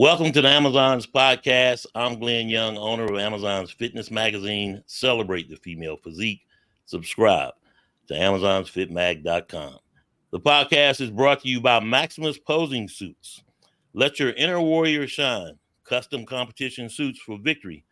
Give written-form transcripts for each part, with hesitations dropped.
Welcome to the Amazon's podcast. I'm Glenn Young, owner of Amazon's fitness magazine, Celebrate the Female Physique. Subscribe to amazonsfitmag.com. The podcast is brought to you by Maximus Posing Suits. Let your inner warrior shine. Custom competition suits for victory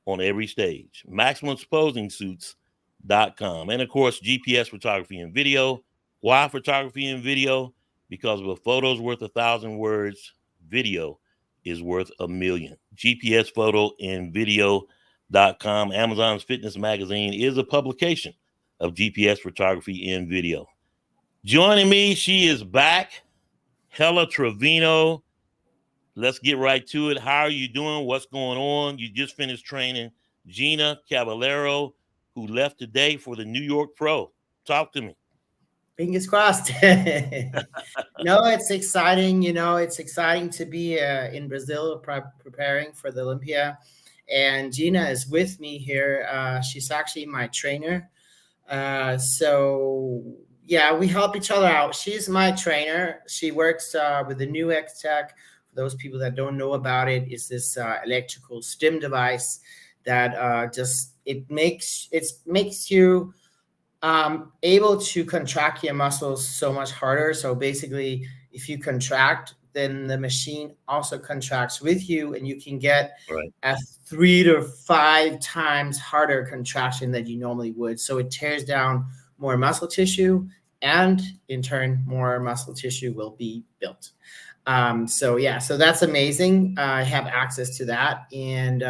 on every stage. MaximusPosingSuits.com. And of course, GPS photography and video. Why photography and video? Because if a photo's worth 1,000 words, video is worth 1,000,000. GPS photo and video.com. Amazon's fitness magazine is a publication of GPS photography and video. Joining me, she is back, Helle Trevino. Let's get right to it. How are you doing? What's going on? You just finished training Gina Caballero, who left today for the New York Pro. Talk to me. Fingers crossed. No, it's exciting. It's exciting to be in Brazil preparing for the Olympia. And Gina is with me here. She's actually my trainer. So, yeah, we help each other out. She's my trainer. She works with the new X-Tech. For those people that don't know about it, it's this electrical stim device that it makes you able to contract your muscles so much harder. So basically, if you contract, then the machine also contracts with you, and you can get a 3 to 5 times harder contraction than you normally would. So it tears down more muscle tissue, and in turn, more muscle tissue will be built. So that's amazing. I have access to that, and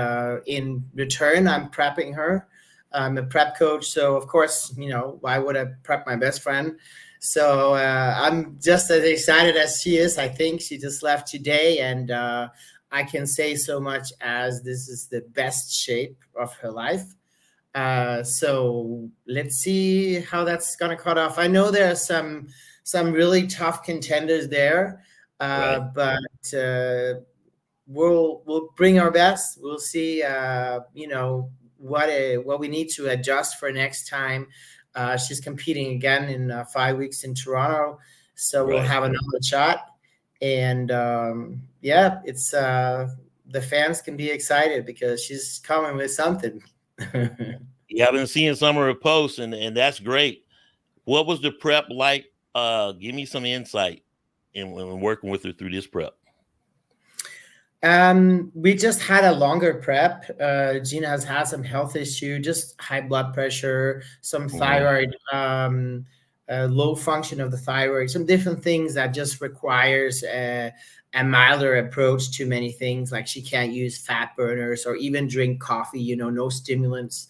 in return, I'm prepping her. I'm a prep coach, so of course, why would I prep my best friend? So I'm just as excited as she is. I think she just left today, and I can say so much as this is the best shape of her life. So let's see how that's gonna cut off. I know there are some really tough contenders there, but we'll bring our best. We'll see. What we need to adjust for next time. She's competing again in 5 weeks in Toronto, so we'll have another shot. And it's the fans can be excited because she's coming with something. Yeah, I've been seeing some of her posts, and that's great. What was the prep like? Give me some insight in working with her through this prep. We just had a longer prep. Gina has had some health issue, just high blood pressure, some thyroid, low function of the thyroid, some different things that just requires a milder approach to many things. Like she can't use fat burners or even drink coffee, no stimulants.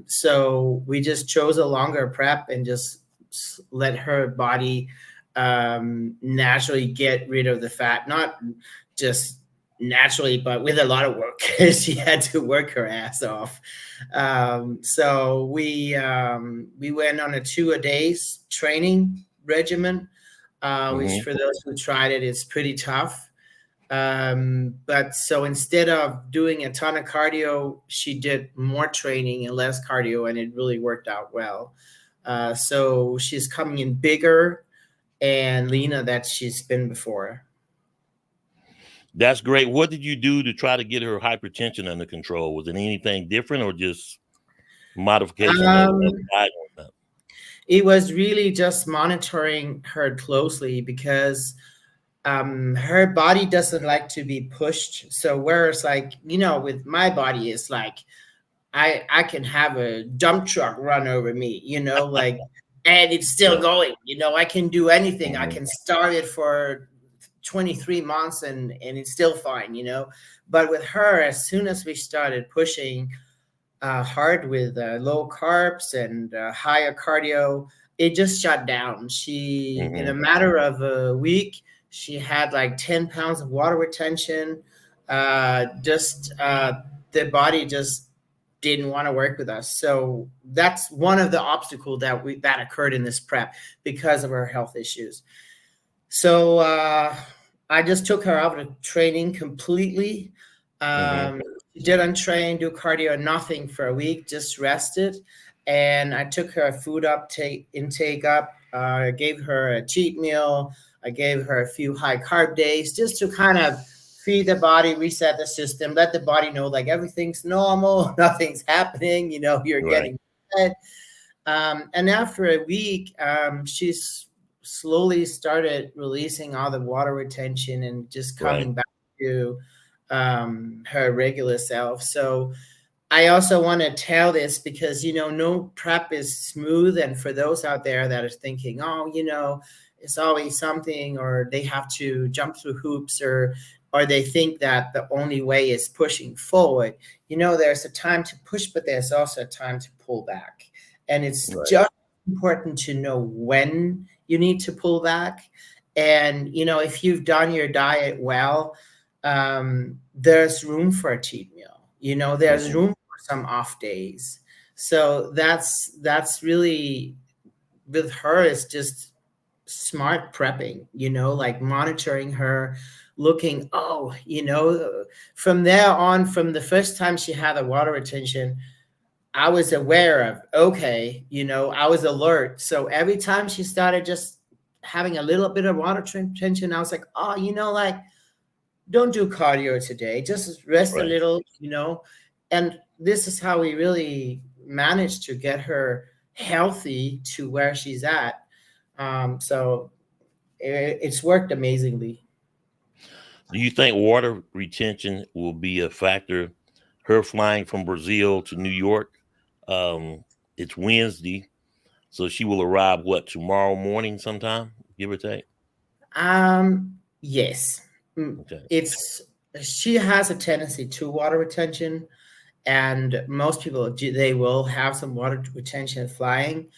So we just chose a longer prep and just let her body naturally get rid of the fat, not just naturally, but with a lot of work. She had to work her ass off. So we went on a 2-a-days training regimen, which for those who tried it is pretty tough. But so instead of doing a ton of cardio, she did more training and less cardio, and it really worked out well. So she's coming in bigger and leaner than she's been before. That's great. What did you do to try to get her hypertension under control? Was it anything different or just modification of diet? It was really just monitoring her closely because her body doesn't like to be pushed. So whereas with my body, it's like I can have a dump truck run over me, and it's still going. I can do anything. I can start it for 23 months and it's still fine, but with her, as soon as we started pushing hard with low carbs and higher cardio, it just shut down. She in a matter of a week, she had like 10 pounds of water retention. The body just didn't want to work with us. So that's one of the obstacles that occurred in this prep because of her health issues. So I just took her out of training completely. Didn't train, do cardio, nothing for a week, just rested. And I took her food intake up. I gave her a cheat meal. I gave her a few high carb days just to kind of feed the body, reset the system, let the body know like everything's normal, nothing's happening, you're Right. getting fed. And after a week, she's slowly started releasing all the water retention and just Right. coming back to her regular self. So I also want to tell this because, no prep is smooth. And for those out there that are thinking, oh, it's always something, or they have to jump through hoops, or they think that the only way is pushing forward, there's a time to push, but there's also a time to pull back. And it's Right. just important to know when you need to pull back. And, if you've done your diet well, there's room for a cheat meal. There's Mhm. room for some off days. So that's really, with her, it's just smart prepping, like monitoring her, looking, from there on, from the first time she had a water retention, I was aware of, okay, I was alert. So every time she started just having a little bit of water retention, I was like, oh, like, don't do cardio today. Just rest a Right. little, And this is how we really managed to get her healthy to where she's at. So it's worked amazingly. Do you think water retention will be a factor? Her flying from Brazil to New York. It's Wednesday, so she will arrive what, tomorrow morning sometime, give or take. Yes. Okay. It's She has a tendency to water retention, and most people they will have some water retention flying.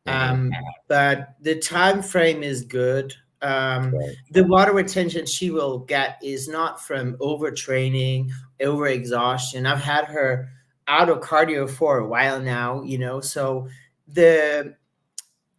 Hmm. um, but the time frame is good. Right. The water retention she will get is not from overtraining, over exhaustion. I've had her out of cardio for a while now, so the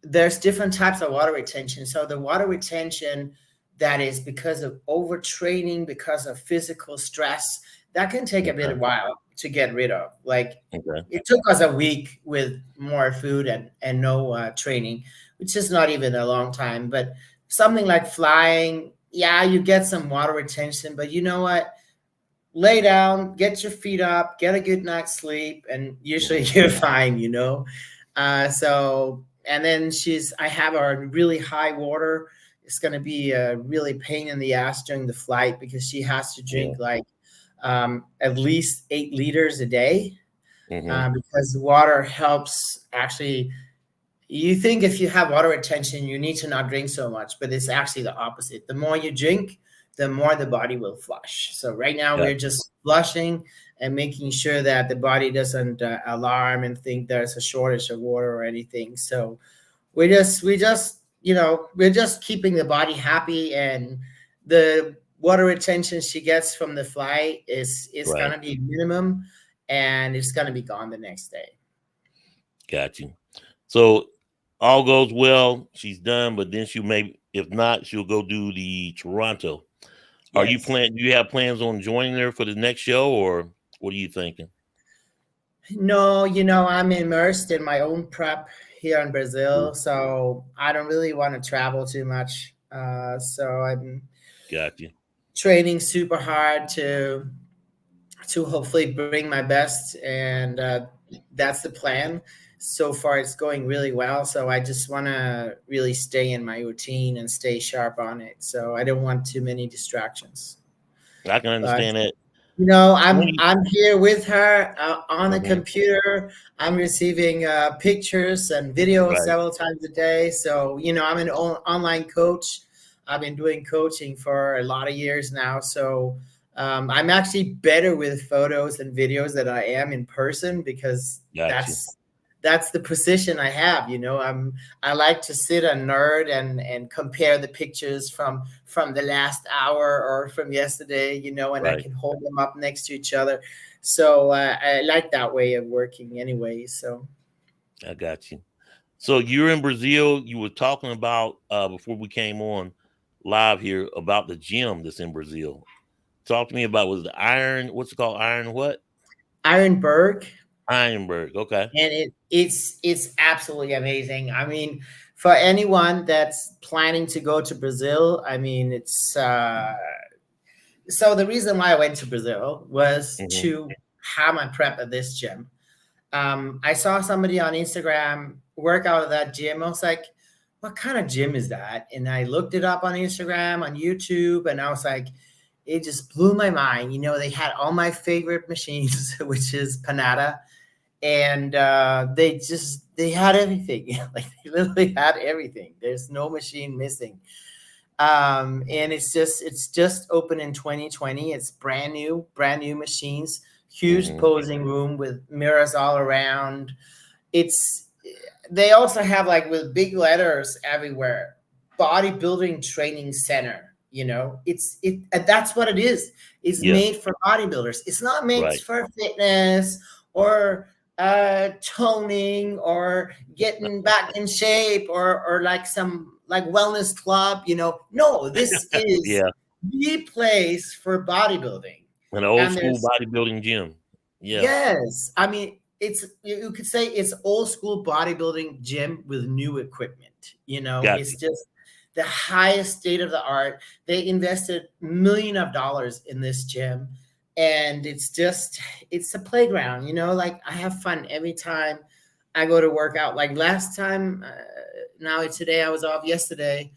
there's different types of water retention. So the water retention that is because of overtraining, because of physical stress, that can take a bit Okay. of while to get rid of. Like, Okay. it took us a week with more food and no training, which is not even a long time. But something like flying, yeah, you get some water retention, but you know what? Lay down, get your feet up, get a good night's sleep, and usually Hmm. you're fine, And then I have a really high water. It's going to be a really pain in the ass during the flight because she has to Yeah. drink like at least 8 liters a day, Hmm. because water helps actually. You think if you have water retention, you need to not drink so much, but it's actually the opposite. The more you drink, the more the body will flush. So right now we're Gotcha. just flushing and making sure that the body doesn't alarm and think there's a shortage of water or anything. So we're just keeping the body happy, and the water retention she gets from the flight is Right. gonna be minimum, and it's gonna be gone the next day. Got you. So all goes well. She's done, but then she'll maybe, if not, she'll go do the Toronto. Are you Yes. plan? Do you have plans on joining her for the next show, or what are you thinking? No, I'm immersed in my own prep here in Mhm. Brazil, so I don't really want to travel too much. So I'm Got you. training super hard to hopefully bring my best, and that's the plan. So far, it's going really well. So I just want to really stay in my routine and stay sharp on it. So I don't want too many distractions. I can But understand that. When I'm you, I'm here with her on the Mhm. computer. I'm receiving pictures and videos Right. several times a day. So I'm an online coach. I've been doing coaching for a lot of years now. So I'm actually better with photos and videos than I am in person, because Got you. that's the position I have. I like to sit and nerd and compare the pictures from the last hour or from yesterday, and I Right. can hold them up next to each other. So I like that way of working anyway. So I got you. So you're in Brazil. You were talking about before we came on live here about the gym that's in Brazil. Talk to me about, was the Iron? What's it called? Iron what? Ironberg, Ironberg. Okay. and it's absolutely amazing. I mean, for anyone that's planning to go to Brazil, I mean, So the reason why I went to Brazil was Hmm. to have my prep at this gym. I saw somebody on Instagram work out of that gym. I was like, what kind of gym is that? And I looked it up on Instagram, on YouTube, and I was like, it just blew my mind. You know, they had all my favorite machines, which is Panada, and they had everything. Like they literally had everything. There's no machine missing. And it's just open in 2020. It's brand new machines, huge Hmm. posing room with mirrors all around. It's They also have, like, with big letters everywhere, bodybuilding training center. You know, that's what it is. It's Yeah. made for bodybuilders. It's not made Right. for fitness or toning or getting back in shape or like some like wellness club. You know, no, this is Yeah. the place for bodybuilding. An old And school there's bodybuilding gym. Yeah. Yes, I mean, it's you could say it's old school bodybuilding gym with new equipment. You know, Got it's you. just the highest state of the art. They invested million of dollars in this gym, and it's a playground. You know, like I have fun every time I go to work out. Like last time, now today I was off yesterday.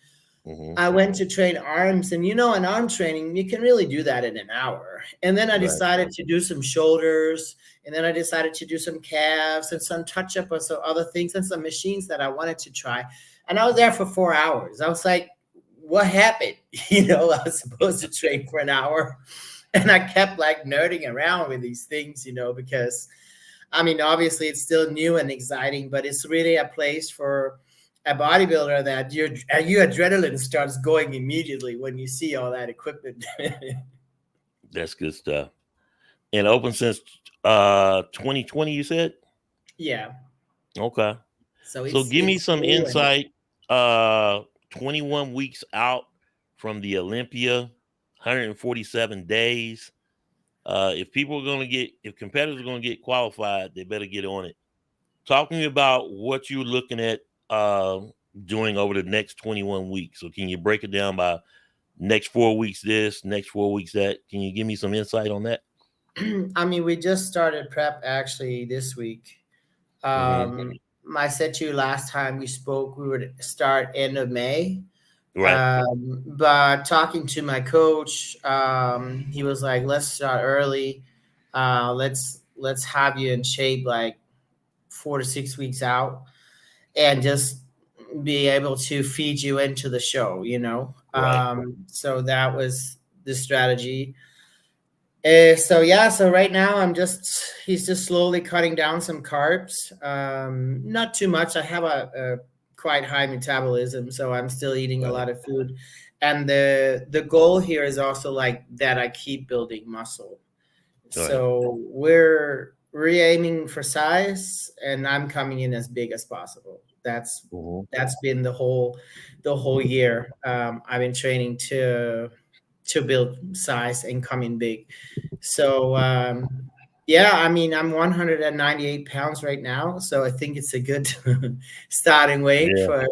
Hmm. I went to train arms, and you know, in arm training, you can really do that in an hour. And then I Right. decided to do some shoulders, and then I decided to do some calves and some touch up or some other things and some machines that I wanted to try. And I was there for 4 hours. I was like, what happened? You know, I was supposed to train for an hour, and I kept like nerding around with these things, you know, because I mean, obviously it's still new and exciting, but it's really a place for a bodybuilder that your adrenaline starts going immediately when you see all that equipment. That's good stuff. And open since 2020, you said? Yeah. Okay. So So give me it's some new and insight. Uh 21 weeks out from the Olympia, 147 days. If people are gonna get if competitors are gonna get qualified, they better get on it. Talk to me about what you're looking at doing over the next 21 weeks. So can you break it down by next 4 weeks this, next 4 weeks that? Can you give me some insight on that? I mean, we just started prep actually this week. Hmm. I said to you last time we spoke, we would start end of May. Right. But talking to my coach, he was like, "Let's start early. Let's have you in shape like 4 to 6 weeks out, and just be able to feed you into the show." You know, Right. so that was the strategy. So yeah, so right now he's just slowly cutting down some carbs. Not too much. I have a quite high metabolism, so I'm still eating a Right. lot of food. And the goal here is also like that I keep building muscle. Right. So we're aiming for size, and I'm coming in as big as possible. Hmm. That's been the whole year. I've been training to build size and come in big. So yeah, I mean, I'm 198 pounds right now, so I think it's a good starting weight Yeah.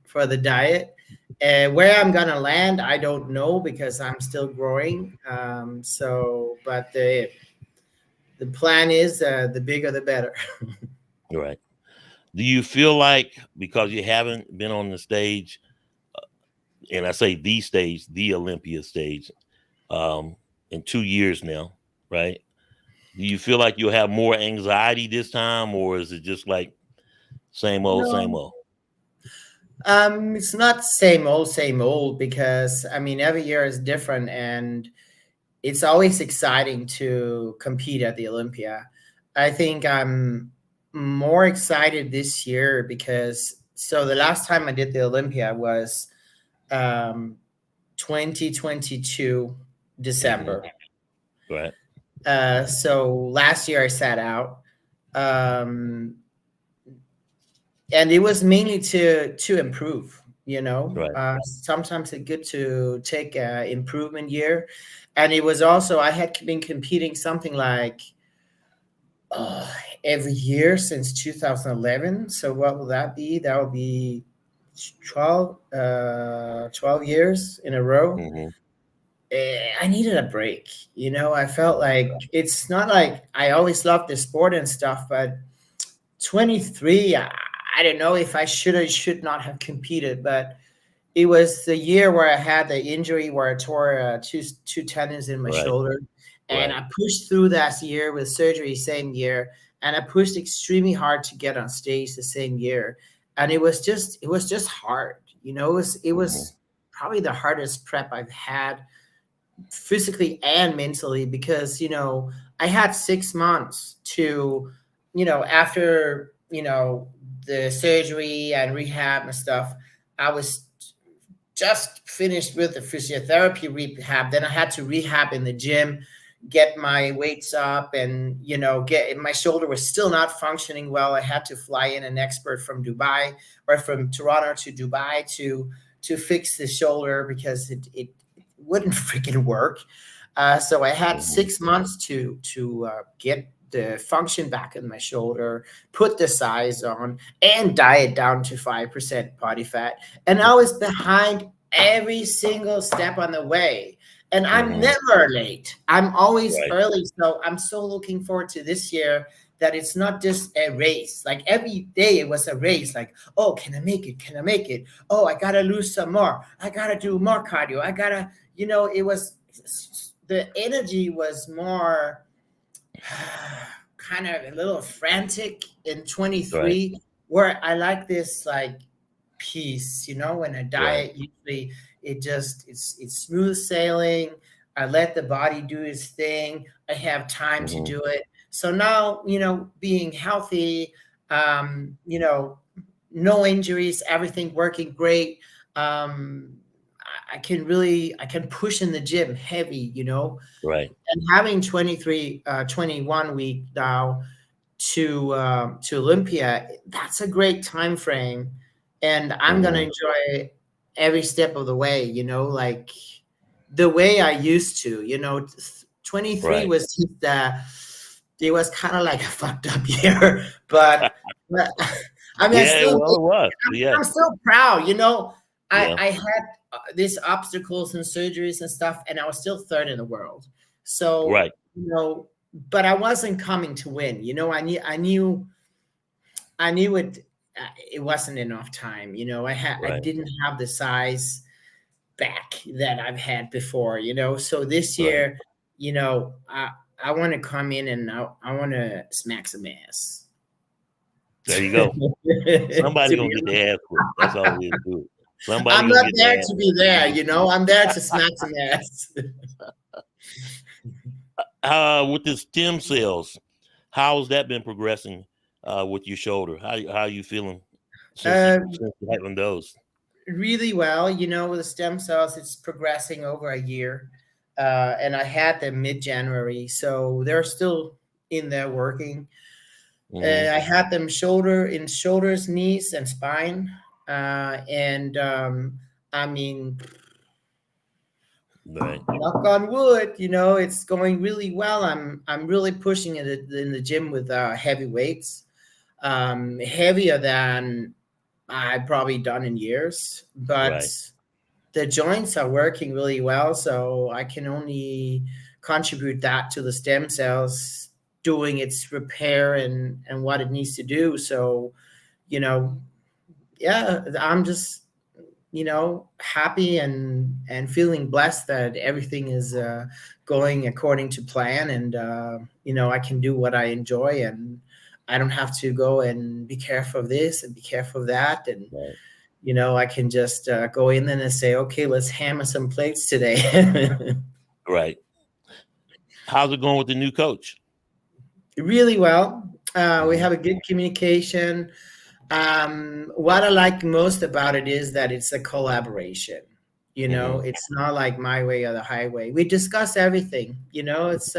for the diet. Where I'm gonna land, I don't know because I'm still growing. But the plan is the bigger the better. Right. Do you feel like because you haven't been on the stage, and I say the stage, the Olympia stage, um, in 2 years now, right? Do you feel like you'll have more anxiety this time, or is it just like same old, same No, old? it's not same old because I mean every year is different, and it's always exciting to compete at the Olympia. I think I'm more excited this year because so the last time I did the Olympia was um, 2022 Hmm. December. Right. So last year I sat out, um, and it was mainly to improve. You know, Right. sometimes it's good to take a improvement year, and it was also I had been competing something like uh, every year since 2011. So what will that be? That will be 12 years in a row. Hmm. I needed a break. I felt like it's not like I always loved the sport and stuff, but 23, I don't know if I should or should not have competed, but it was the year where I had the injury where I tore two tendons in my Right. shoulder, and Right. I pushed through that year with surgery same year, and I pushed extremely hard to get on stage the same year, and it was just hard. It Hmm. was probably the hardest prep I've had physically and mentally because I had 6 months to after the surgery and rehab and stuff. I was just finished with the physiotherapy rehab. Then I had to rehab in the gym, get my weights up, and get my shoulder was still not functioning well. I had to fly in an expert from Dubai or from Toronto to Dubai to fix the shoulder because it wouldn't freaking work. So I had Hmm. 6 months to get the function back in my shoulder, put the size on, and diet down to 5% body fat. And I was behind every single step on the way. And I'm Hmm. never late. I'm always Right. early. So I'm so looking forward to this year that it's not just a race. Like every day it was a race. Like, oh, can I make it? Can I make it? Oh, I gotta lose some more. I gotta do more cardio. I gotta, it was the energy was more kind of a little frantic in Right. 23, where I like this like peace, when I Right. diet usually it's smooth sailing. I let the body do its thing. I have time to Hmm. do it. So now, being healthy, no injuries, everything working great. I can push in the gym heavy, Right. and having 21 week now to Olympia, that's a great time frame, and I'm gonna Hmm. enjoy every step of the way. Like the way I used to. 23 Right. was just it was kind of like a fucked up year, but I mean, Yeah. Well, it was. Yeah. I'm still proud. Yeah. I had these obstacles and surgeries and stuff, and I was still third in the world. So, Right. but I wasn't coming to win. I knew it. It wasn't enough time. I Right. didn't have the size back that I've had before. So this Right. year, I want to come in and I want to smack some ass. There you go. Somebody To gonna be get honest, their ass whooped. That's all it is. Do it. Somebody I'm gonna not get there their ass to be whooped. there. I'm there to smack some ass. With the stem cells, how's that been progressing with your shoulder? How you feeling Uh, since having those? Really well. With the stem cells, it's progressing over a year. And I had them mid January, so they're still in there working. Hmm. I had them shoulders, knees, and spine. And I mean, Right. knock on wood, it's going really well. I'm really pushing it in the gym with heavy weights, heavier than I've probably done in years, but Right. the joints are working really well. So I can only contribute that to the stem cells doing its repair and what it needs to do. So, you know, yeah, I'm just, happy and feeling blessed that everything is going according to plan. And, I can do what I enjoy, and I don't have to go and be careful of this and be careful of that. And, Right. I can just go in there and say, okay, let's hammer some plates today. Right. How's it going with the new coach? Really well. We Hmm. have a good communication. What I like most about it is that it's a collaboration. Hmm. It's not like my way or the highway. We discuss everything. It's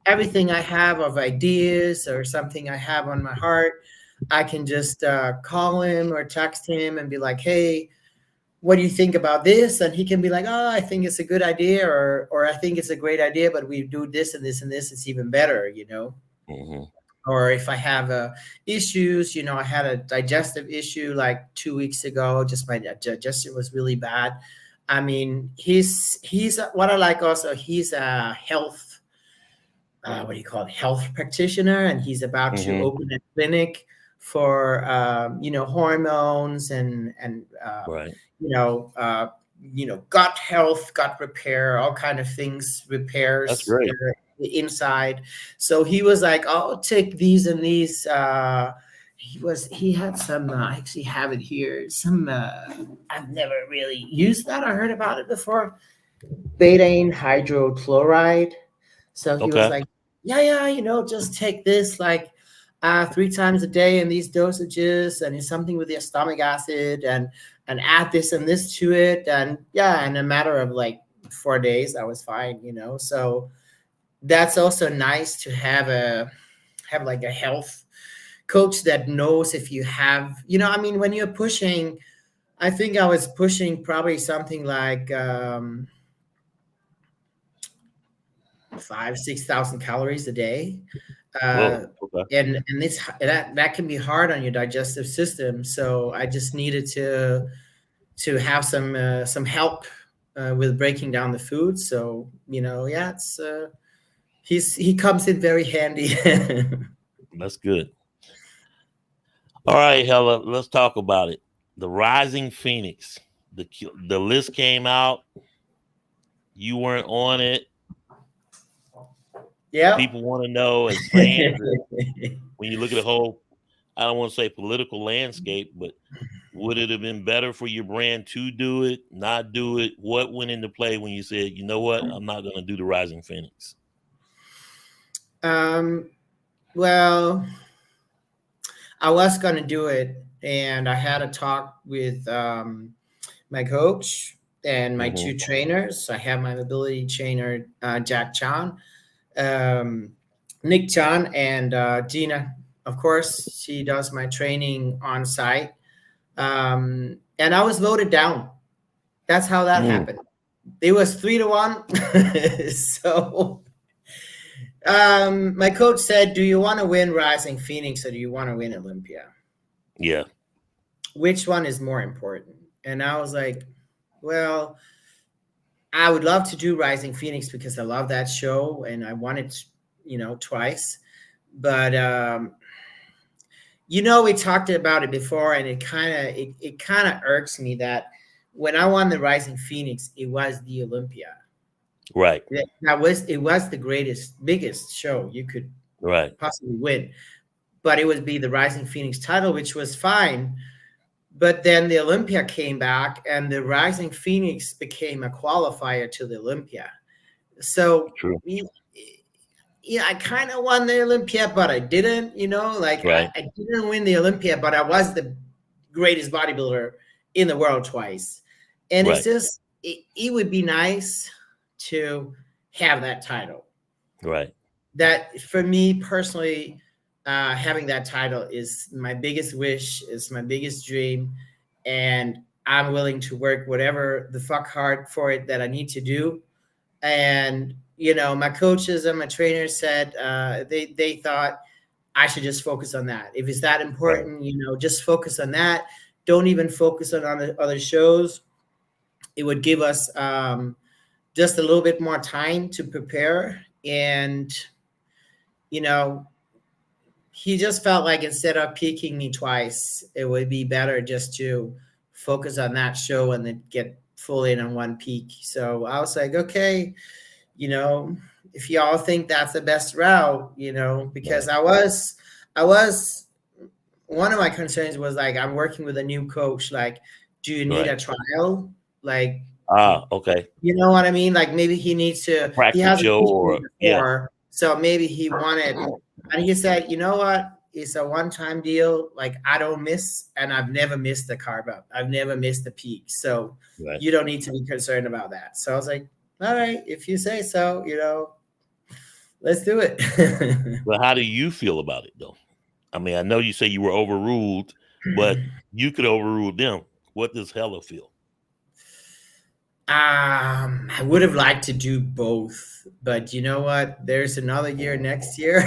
everything I have of ideas or something I have on my heart. I can just call him or text him and be like, hey, what do you think about this? And he can be like, oh, I think it's a good idea, or I think it's a great idea, but we do this and this and this, it's even better. Hmm. Or if I have issues, I had a digestive issue like 2 weeks ago, just my digestion was really bad. I mean, he's what I like also. He's a health, what do you call it, health practitioner, and he's about to Mm-hmm. open a clinic for hormones and Right. gut health, gut repair, all kind of things, That's repairs great. the inside. So he was like, "I'll take these and these." He had some. I actually have it here. Some I've never really used that. I heard about it before. Betaine hydrochloride. So he was Okay. like, yeah, just take this like 3 times a day in these dosages, and it's something with the stomach acid, and add this and this to it, and yeah, in a matter of like 4 days, I was fine. So that's also nice to have like a health coach that knows if you have, I mean, when you're pushing, I think I was pushing probably something like 5,000 to 6,000 calories a day, uh, Whoa. Okay. and that can be hard on your digestive system. So I just needed to have some help with breaking down the food. So yeah, he comes in very handy. That's good. All right, Hella, let's talk about it. The Rising Phoenix. The list came out. You weren't on it. Yeah. People want to know as fans, when you look at the whole, I don't want to say political landscape, but would it have been better for your brand to do it, not do it? What went into play when you said, you know what, I'm not going to do the Rising Phoenix? Well, I was gonna do it, and I had a talk with my coach and my Mm-hmm. two trainers. I have my mobility trainer, Jack Chan, um, Nick Chan, and Gina. Of course, she does my training on site. And I was voted down. That's how that Mm. happened. It was 3-1. So my coach said, "Do you want to win Rising Phoenix or do you want to win Olympia? Yeah. Which one is more important?" And I was like, "Well, I would love to do Rising Phoenix because I love that show and I won it, twice. But we talked about it before, and it kind of irks me that when I won the Rising Phoenix, it was the Olympia. Right. It was the biggest show you could Right. possibly win, but it would be the Rising Phoenix title, which was fine. But then the Olympia came back, and the Rising Phoenix became a qualifier to the Olympia. So True. yeah, I kind of won the Olympia, but I didn't. Like Right. I didn't win the Olympia, but I was the greatest bodybuilder in the world twice. And it's Right. just it would be nice to have that title. Right. That for me personally, having that title is my biggest wish, is my biggest dream, and I'm willing to work whatever the fuck hard for it that I need to do. And my coaches and my trainers said they thought I should just focus on that. If it's that Right. important, just focus on that. Don't even focus on other shows. It would give us just a little bit more time to prepare. And you know he just felt like instead of picking me twice, it would be better just to focus on that show and then get full in on one peak. So I was like, okay, you know, if y'all think that's the best route, because Right. I was one of my concerns was like, I'm working with a new coach. Like, do you need Right. a trial? Like, Ah, okay. you know what I mean? Like maybe he Practice hasn't show pushed me or yeah. before. So maybe he wanted, and he said, you know what? It's a one-time deal. Like I don't miss, and I've never missed the carb up. I've never missed the peak. So Right. you don't need to be concerned about that. So I was like, all right, if you say so, let's do it. But how do you feel about it though? I mean, I know you say you were overruled, but you could overrule them. What does Hella feel? I would have liked to do both, but you know what? There's another year next year.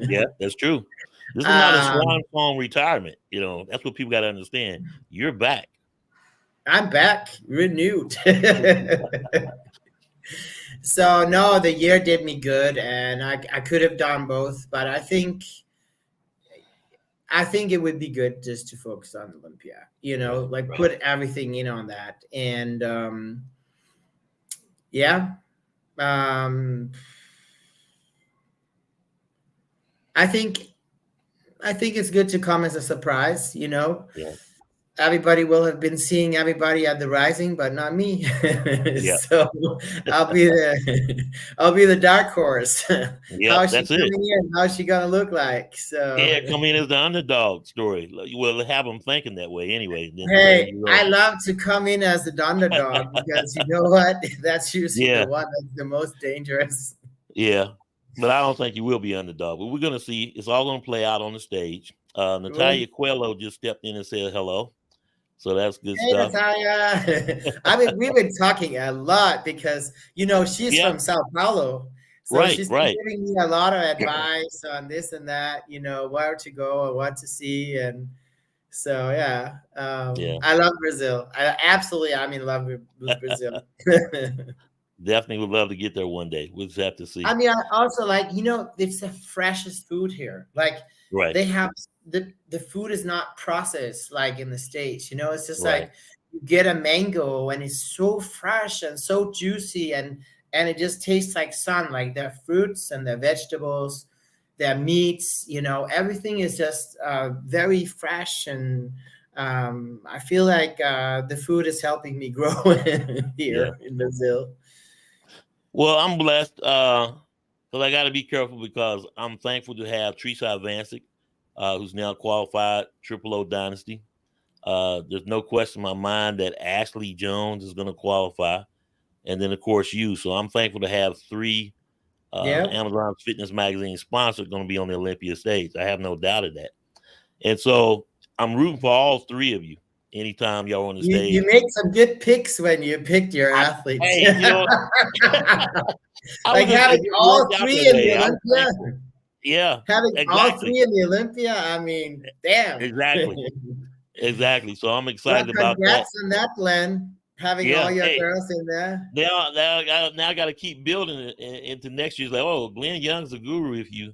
Yeah, that's true. This is not a um, swan song retirement. That's what people got to understand. You're back. I'm back, renewed. So no, the year did me good, and I could have done both, but I think it would be good just to focus on Olympia. Right, like right. put everything in on that, and yeah, um, I think I think it's good to come as a surprise. Yeah, Everybody will have been seeing everybody at the Rising, but not me. yeah, So I'll be the I'll be the dark horse. yeah. How's she That's it. coming in? How's she gonna look like? So Yeah, come in as the underdog story. Well, have them thinking that way anyway. Then there hey, you I go. love to come in as the underdog because you know what? That's usually the Yeah, one that's the most dangerous. yeah. But I don't think you will be underdog. But we're gonna see. It's all gonna play out on the stage. Cool. Natalia Coelho just stepped in and said hello, so that's good Hey, stuff. Natalia. I mean, we've been talking a lot because, she's Yeah, from Sao Paulo. So right, she's been right. giving me a lot of advice on this and that, where to go and what to see. And so, yeah, Yeah, I love Brazil. I'm in love with Brazil. definitely would love to get there one day. We'll just have to I see. mean, I also like, it's the freshest food here. Like Right, they have the food is not processed like in the States, it's just right. like you get a mango and it's so fresh and so juicy and it just tastes like sun, like their fruits and their vegetables, their meats, everything is just very fresh and I feel like the food is helping me grow Yeah. here in Brazil. Well, I'm blessed because I got to be careful because I'm thankful to have Teresa Avancic, who's now qualified Triple O Dynasty. There's no question in my mind that Ashley Jones is going to qualify, and then of course you. So I'm thankful to have three Yeah. Amazon Fitness Magazine sponsors going to be on the Olympia stage. I have no doubt of that, and so I'm rooting for all three of you. Anytime y'all on the You stage, make some good picks when you picked your I athletes. hey, I Like was just having it all worked out three that in the way. I was thankful. Olympia, Yeah, having all exactly. three in the Olympia, I mean, damn. Exactly. Exactly. So I'm Well, excited about that. congrats on that, Glenn. Having all Yeah. your Hey, girls in there. now I got to keep building it into next year's. Like, oh, Glenn Young's a guru. If you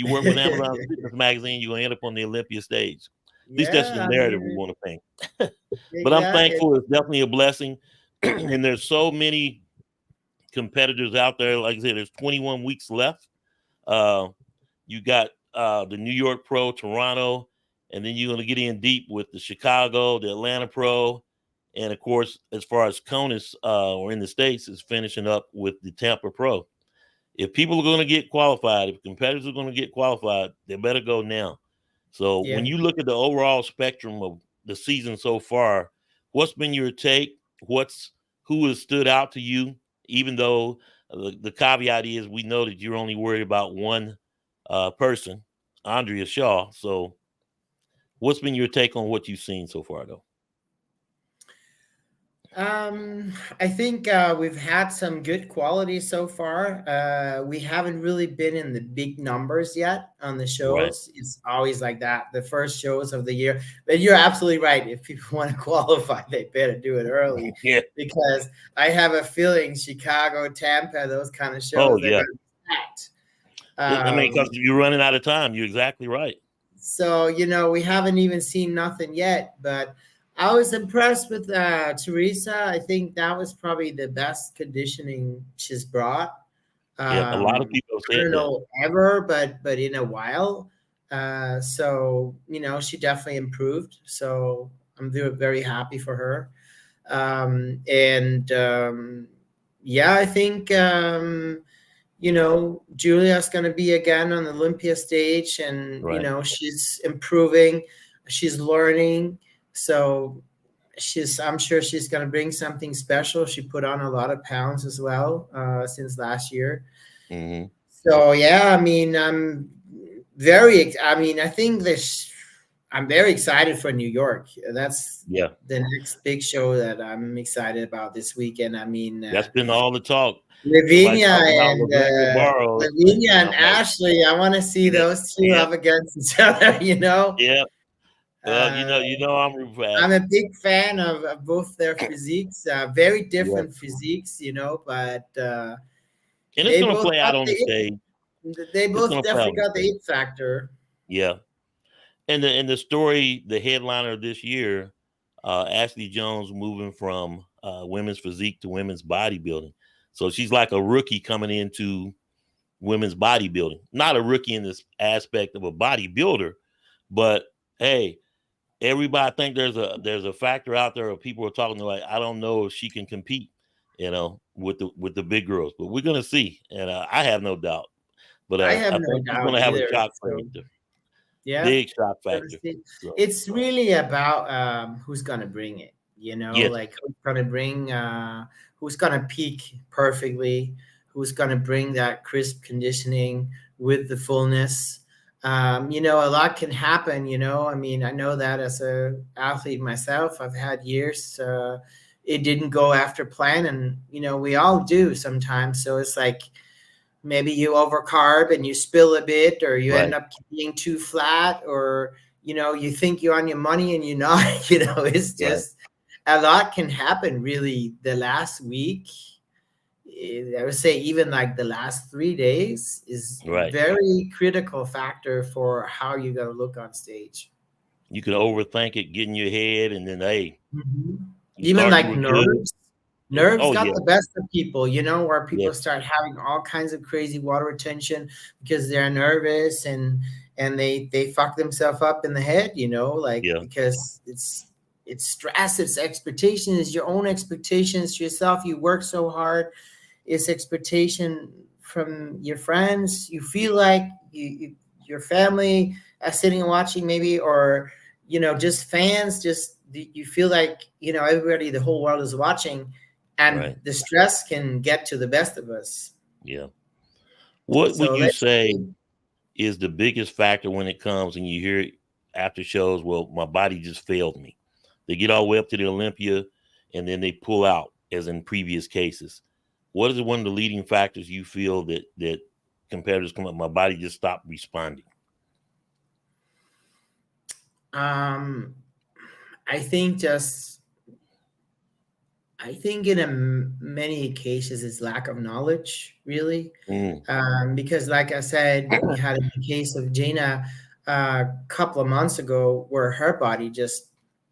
work with Amazon Fitness Magazine, you're gonna end up on the Olympia stage. At least that's the Yeah, I narrative we mean, want to paint. But I'm exactly. thankful. It's definitely a blessing. And there's so many competitors out there. Like I said, there's 21 weeks left. Uh, you got the New York Pro, Toronto, and then you're going to get in deep with the Chicago, the Atlanta Pro, and of course, as far as CONUS or in the States, is finishing up with the Tampa Pro. If people are going to get qualified, if competitors are going to get qualified, they better go now. So when Yeah. you look at the overall spectrum of the season so far, what's been your take? Who has stood out to you? Even though the caveat is we know that you're only worried about one person, Andrea Shaw. So what's been your take on what you've seen so far, though? I think we've had some good quality so far. We haven't really been in the big numbers yet on the Right. shows. It's always like that, the first shows of the year. But you're absolutely right. If people want to qualify, they better do it early Yeah. because I have a feeling Chicago, Tampa, those kind of Oh, shows, they're yeah. going to be packed. I mean, because Um, you're running out of time. You're exactly right. so, we haven't even seen nothing yet, but I was impressed with Teresa. I think that was probably the best conditioning she's brought. Yeah. A lot of people I have said don't that. know ever, but in a while. So, she definitely improved. So I'm very happy for her. And yeah, I think Julia's going to be again on the Olympia stage, and Right. she's improving, she's learning. So I'm sure she's going to bring something special. She put on a lot of pounds as well since last year. Hmm. So yeah, I mean, I think this. I'm very excited for New York. That's Yeah. the next big show that I'm excited about this weekend. I mean, That's been all the talk. Somebody Lavinia talking about and Rebecca Barros, Lavinia and and I'm like, Ashley. I want to see yeah, those two yeah, up against each other. yeah. You know, I'm rooting for I'm a Ashley. big fan of both their physiques, very Yeah, different physiques, but and it's they gonna both play got out on the the stage. they It's both gonna play out definitely on got the the stage. it factor. Yeah, and the story, the headliner of this year, Ashley Jones moving from women's physique to women's bodybuilding. So she's like a rookie coming into women's bodybuilding. Not a rookie in this aspect of a bodybuilder, but hey, everybody think there's a factor out there of people are talking to like I don't know if she can compete, with the big girls, but we're gonna see, and I have no doubt. But I have I no think she's doubt gonna have a either. shock So factor, yeah, big shock gonna factor. see. So It's really about who's gonna bring it. yes, Like who's gonna bring, who's gonna peak perfectly, who's gonna bring that crisp conditioning with the fullness. A lot can happen. I mean, I know that as a athlete myself, I've had years. It didn't go after plan, and we all do sometimes. So it's like maybe you overcarb and you spill a bit, or you end right, up being too flat, or you think you're on your money and you're not. It's right. just a lot can happen really the last week. I would say even like the last 3 days is Right. very critical factor for how you're going to look on stage. You can overthink it, get in your head, and then hey, Mhm. you Even thought you like were good. nerves Oh got yeah, the best of people, where yeah, people start having all kinds of crazy water retention because they're nervous, and they fuck themselves up in the head, like, yeah. because it's stress, it's expectations, your own expectations to yourself. You work so hard. It's expectation from your friends. You feel like your family sitting and watching, maybe, or just fans. Just you feel like everybody, the whole world is watching, and Right. the stress can get to the best of us. Yeah. What would So you let's say see. is the biggest factor when it comes and you hear after shows? Well, my body just failed me. They get all the way up to the Olympia, and then they pull out, as in previous cases. What is one of the leading factors you feel that competitors come up? My body just stopped responding. Um, I think just I think in many cases it's lack of knowledge, really. Mm, Because, like I said, we had a case of Jaina a couple of months ago where her body just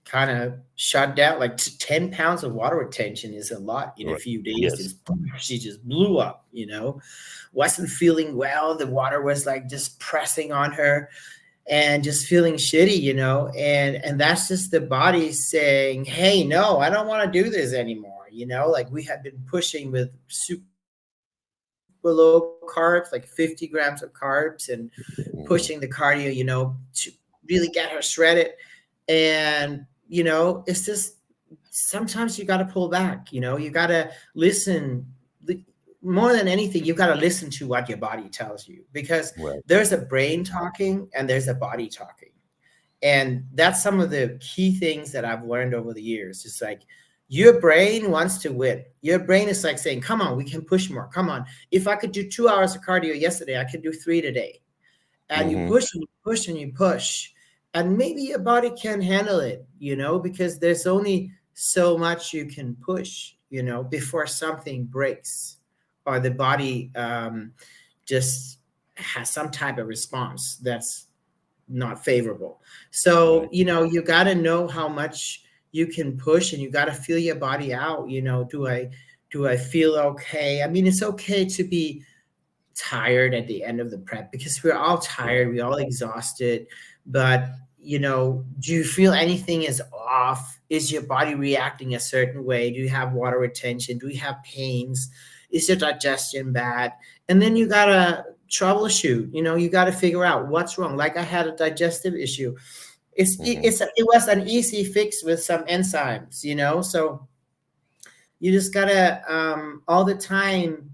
kind of shut down. Like 10 pounds of water retention is a lot in a right. few days. Yes. Just she just blew up. Wasn't feeling well. The water was like just pressing on her, and just feeling shitty, and that's just the body saying, hey, no, I don't want to do this anymore. Like we had been pushing with super low carbs, like 50 grams of carbs, and pushing the cardio, to really get her shredded. And it's just sometimes you got to pull back. You got to listen. More than anything, you got to listen to what your body tells you, because Right. there's a brain talking and there's a body talking. And that's some of the key things that I've learned over the years. It's like your brain wants to win. Your brain is like saying, come on, we can push more. Come on. If I could do 2 hours of cardio yesterday, I could do 3 today. And you Mm-hmm. push and you push and you push. And maybe your body can handle it, because there's only so much you can push, before something breaks, or the body just has some type of response that's not favorable. So, Right. you got to know how much you can push, and you got to feel your body out. Do I feel okay? I mean, it's okay to be tired at the end of the prep, because we're all Right. tired, we're all exhausted. But, do you feel anything is off? Is your body reacting a certain way? Do you have water retention? Do you have pains? Is your digestion bad? And then you gotta troubleshoot. You gotta figure out what's wrong. Like I had a digestive issue. Mm-hmm. It was an easy fix with some enzymes. So you just gotta all the time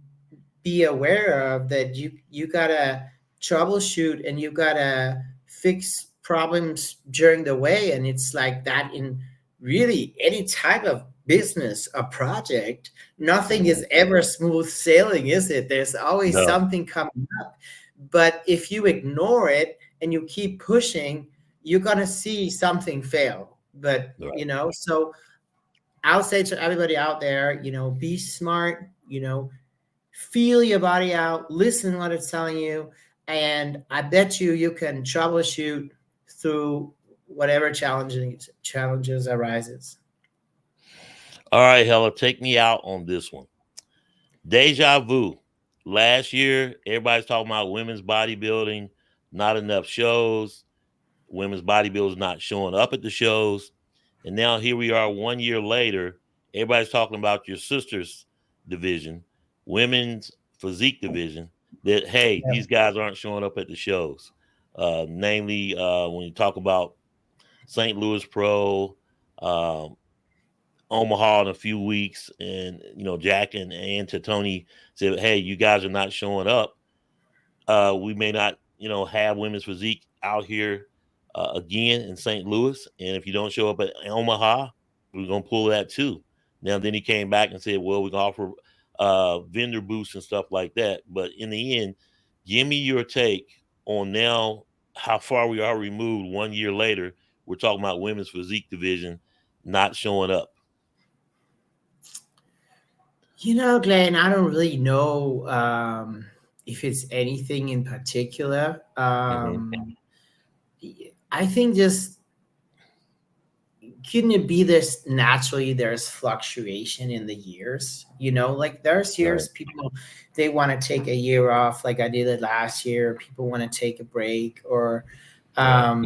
be aware of that. You gotta troubleshoot, and you gotta fix problems during the way. And it's like that in really any type of business, a project. Nothing Mm-hmm. is ever smooth sailing, is it? There's always No. something coming up. But if you ignore it and you keep pushing, you're gonna see something fail. But Right. so I'll say to everybody out there, be smart, feel your body out, listen what it's telling you, and I bet you can troubleshoot through whatever challenges arises. All right, Hella, take me out on this one. Deja vu. Last year, everybody's talking about women's bodybuilding, not enough shows, women's bodybuilders not showing up at the shows. And now here we are 1 year later. Everybody's talking about your sister's division, women's physique division, that, hey, Yeah. these guys aren't showing up at the shows. Namely, when you talk about St. Louis Pro, um, Omaha in a few weeks, and Jack and to Tony said, "Hey, you guys are not showing up. We may not, have women's physique out here again in St. Louis, and if you don't show up at Omaha, we're gonna pull that too." Now, then he came back and said, "Well, we can offer vendor booths and stuff like that." But in the end, give me your take on now how far we are removed 1 year later. We're talking about women's physique division not showing up. Glenn, I don't really know if it's anything in particular. Mm-hmm. I think just couldn't it be this naturally there's fluctuation in the years, like there's Right. years people they want to take a year off, like I did it last year, people want to take a break, or Right.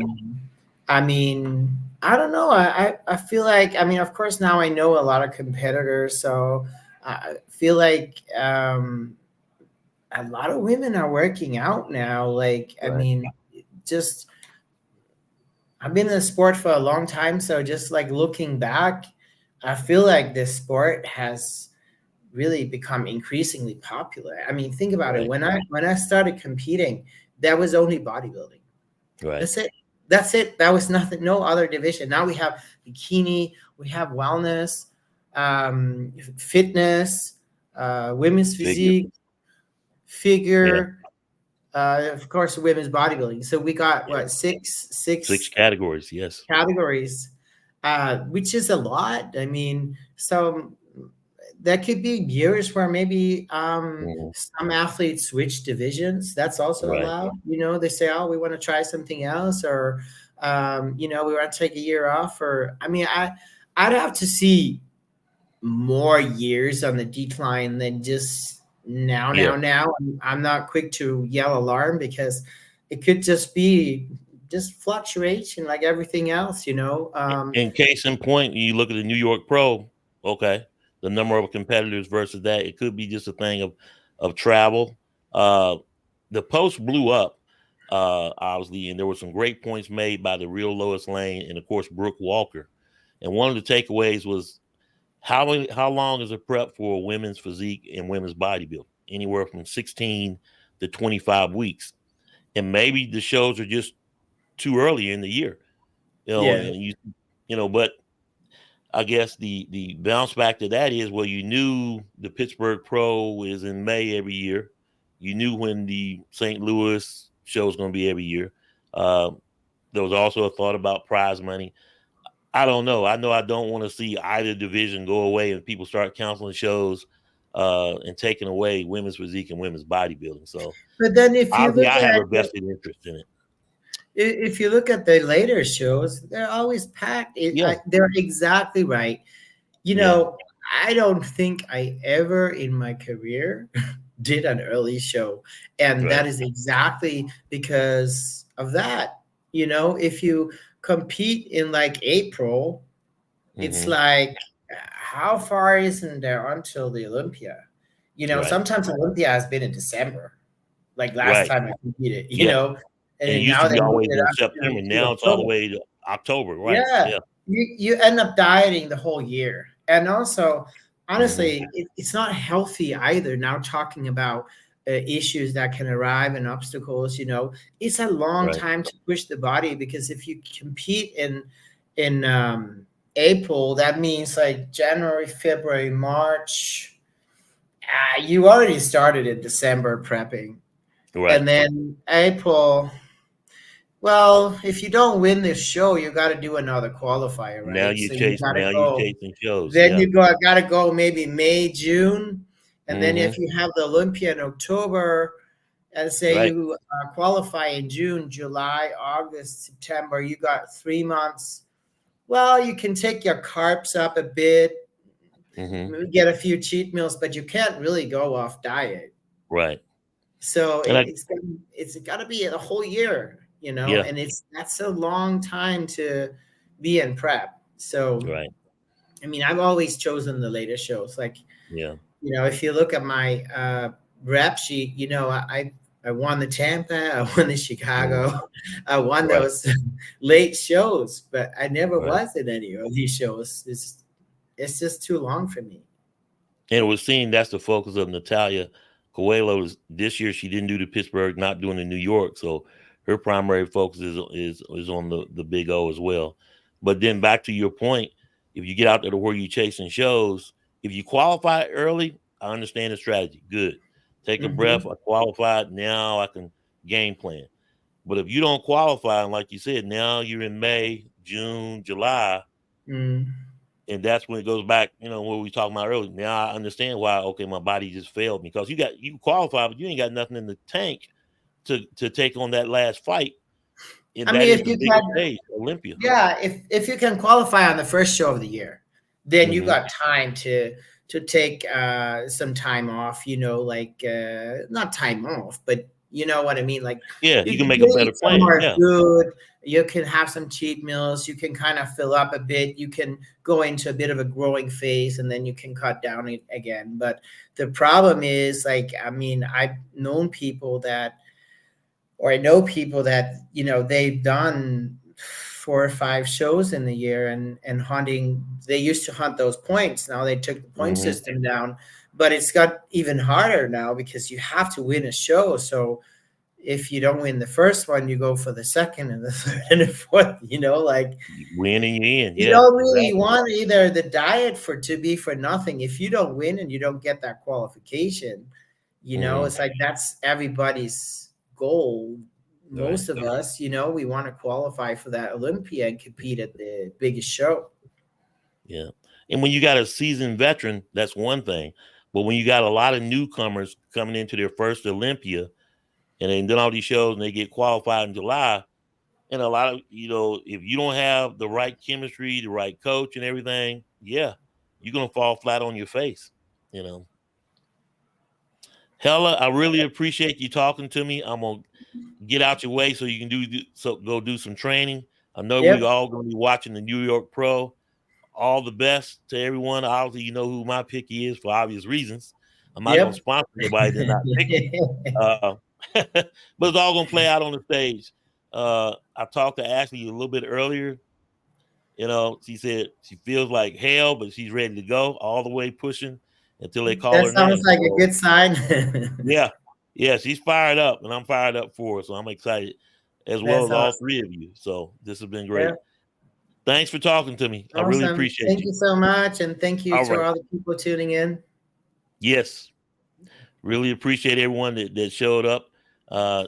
I mean, I don't know. I feel like, I mean, of course, now I know a lot of competitors, so I feel like a lot of women are working out now. Like, I Right. mean, just I've been in the sport for a long time, so just like looking back, I feel like this sport has really become increasingly popular. I mean, think about it. Right. When I started competing, that was only bodybuilding. Right. That's it. That's it. That was nothing, no other division. Now we have bikini, we have wellness, fitness, women's Figure. physique, Yeah. figure, of course, women's bodybuilding. So we got Yeah. what, six Six six categories. Yes. categories, which is a lot. I mean, so there could be years where maybe Mhm. some athletes switch divisions. That's also Right. allowed. They say, "Oh, we want to try something else," or we want to take a year off. Or I mean, I'd have to see more years on the decline than just now, Yeah. now, now. I'm not quick to yell alarm because it could just be just fluctuation like everything else. In case in point, you look at the New York Pro. Okay, the number of competitors versus that, it could be just a thing of travel. Uh, the post blew up, obviously, and there were some great points made by the real Lois Lane and of course Brooke Walker. And one of the takeaways was how long is a prep for women's physique and women's bodybuilding? Anywhere from 16 to 25 weeks. And maybe the shows are just too early in the year. Yeah. And but I guess the bounce back to that is, well, you knew the Pittsburgh Pro is in May every year. You knew when the St. Louis show is going to be every year. Uh, there was also a thought about prize money. I don't know. I know I don't want to see either division go away and people start canceling shows and taking away women's physique and women's bodybuilding. So But then if you obviously, look I have at a vested interest in it. if you look at the later shows, they're always packed. Yeah, They're exactly right. You yeah, know, I don't think I ever in my career did an early show. And that right. is exactly because of that. If you compete in like April, it's Hmm. like, how far isn't there until the Olympia? Right, Sometimes Olympia has been in December, like last right. time I competed, Yeah, and and it then used to now be they moved always it in up September. to Now it's all the October. way to October. Right. Yeah, Yeah. you end up dieting the whole year, and also, Hmm. honestly, it's not healthy either. Now talking about issues that can arrive and obstacles, it's a long Right. time to push the body, because if you compete in April, that means like January, February, March. You already started in December prepping, Right. and then April. Well, if you don't win this show, you got to do another qualifier, Now right? you So you chase. got to Now you go. chasing shows. Then Yeah. you got to go maybe May, June, and then Mm-hmm. if you have the Olympia in October, and say Right. you qualify in June, July, August, September, you got 3 months. Well, you can take your carbs up a bit, Mm-hmm. maybe get a few cheat meals, but you can't really go off diet. Right. So And it's got to be a whole year, yeah. and that's a long time to be in prep. So Right. I mean, I've always chosen the later shows. Like, Yeah. if you look at my rep sheet, I won the Tampa, I won the Mm. Chicago, I won Right. those late shows, but I never Right. was in any of these shows. It's just too long for me. And it was seen that's the focus of Natalia Coelho. This year she didn't do the Pittsburgh, not doing the New York. So her primary focus is on the Big O as well. But then back to your point, if you get out there to where you're chasing shows, if you qualify early, I understand the strategy. Good. Take a breath. Hmm. I qualified. Now I can game plan. But if you don't qualify, and like you said, now you're in May, June, July, Mm. and that's when it goes back, what we talking about earlier. Now I understand why. Okay, my body just failed me because you qualify, but you ain't got nothing in the tank to take on that last fight, and I that mean, is if the you biggest can, stage, Olympia. yeah, if you can qualify on the first show of the year, then you Hmm. got time to take some time off. Like not time off, but you know what I mean. Like Yeah, you you can can make a go better eat plan. somewhere Yeah. good. You can have some cheat meals. You can kind of fill up a bit. You can go into a bit of a growing phase, and then you can cut down again. But the problem is, like, I mean, I've known people that or I know people that they've done 4 or 5 shows in the year and hunting. They used to hunt those points. Now they took the point Hmm. system down, but it's got even harder now because you have to win a show. So if you don't win the first one, you go for the second and the third and the fourth. Like You win and you in. you Yeah, don't really exactly. want either the diet to be for nothing. If you don't win and you don't get that qualification, Hmm. it's like that's everybody's goal. Right. Most of us, we want to qualify for that Olympia and compete at the biggest show. Yeah. And when you got a seasoned veteran, that's one thing. But when you got a lot of newcomers coming into their first Olympia and they done all these shows and they get qualified in July, and a lot of, if you don't have the right chemistry, the right coach and everything, yeah, you're gonna fall flat on your face, you know. Hella, I really appreciate you talking to me. I'm gonna get out your way so you can go do some training. I know we're Yep, all gonna be watching the New York Pro. All the best to everyone. Obviously, you know who my pick is for obvious reasons. I'm not gonna yep. sponsor nobody to not pick them. But it's all gonna play out on the stage. I talked to Ashley a little bit earlier. She said she feels like hell, but she's ready to go all the way pushing until they call That her sounds name. like a So good sign. yeah, yeah, she's fired up, and I'm fired up for her. So I'm excited, as well That's as all awesome. three of you. So this has been Yeah, great. Thanks for talking to me. I really awesome. appreciate Thank you. you so much, and thank you All to right. all the people tuning in. Yes. Really appreciate everyone that showed up.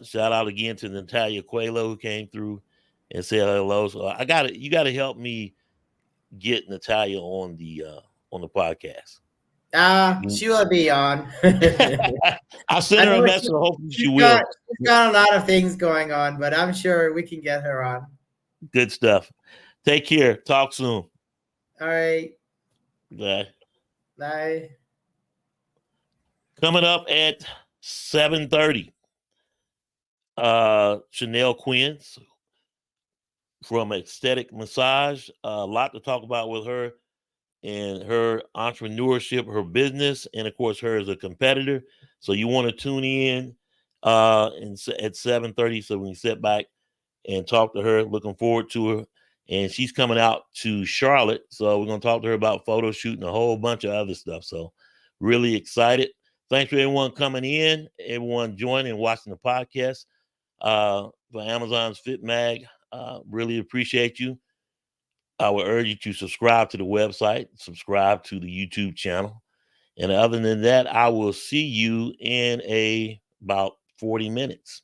Shout out again to Natalia Coelho who came through and said hello. So you gotta help me get Natalia on the podcast. Mm. She will be on. I sent I her a know message. Hopefully she got will. she's got a lot of things going on, but I'm sure we can get her on. Good stuff. Take care. Talk soon. All right. Bye. Bye. Coming up at 7:30. Chanel Quinn from Aesthetic Massage. A lot to talk about with her and her entrepreneurship, her business, and of course her as a competitor. So you want to tune in at 7:30 so we can sit back and talk to her. Looking forward to her. And she's coming out to Charlotte. So we're gonna talk to her about photo shooting, a whole bunch of other stuff. So really excited. Thanks for everyone coming in, everyone joining and watching the podcast for Amazon's Fit Mag. Really appreciate you. I would urge you to subscribe to the website, subscribe to the YouTube channel. And other than that, I will see you in about 40 minutes.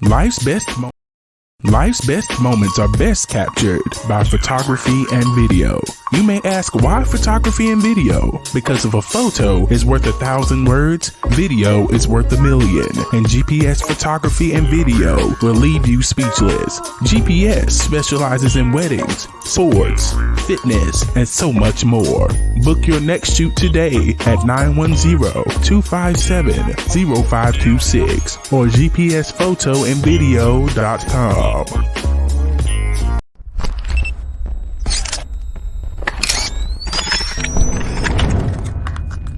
Life's best Life's best moments are best captured by photography and video. You may ask, why photography and video? Because if a photo is worth 1,000 words, video is worth 1,000,000. And GPS photography and video will leave you speechless. GPS specializes in weddings, swords, fitness, and so much more. Book your next shoot today at 910-257-0526 or gpsphotoandvideo.com.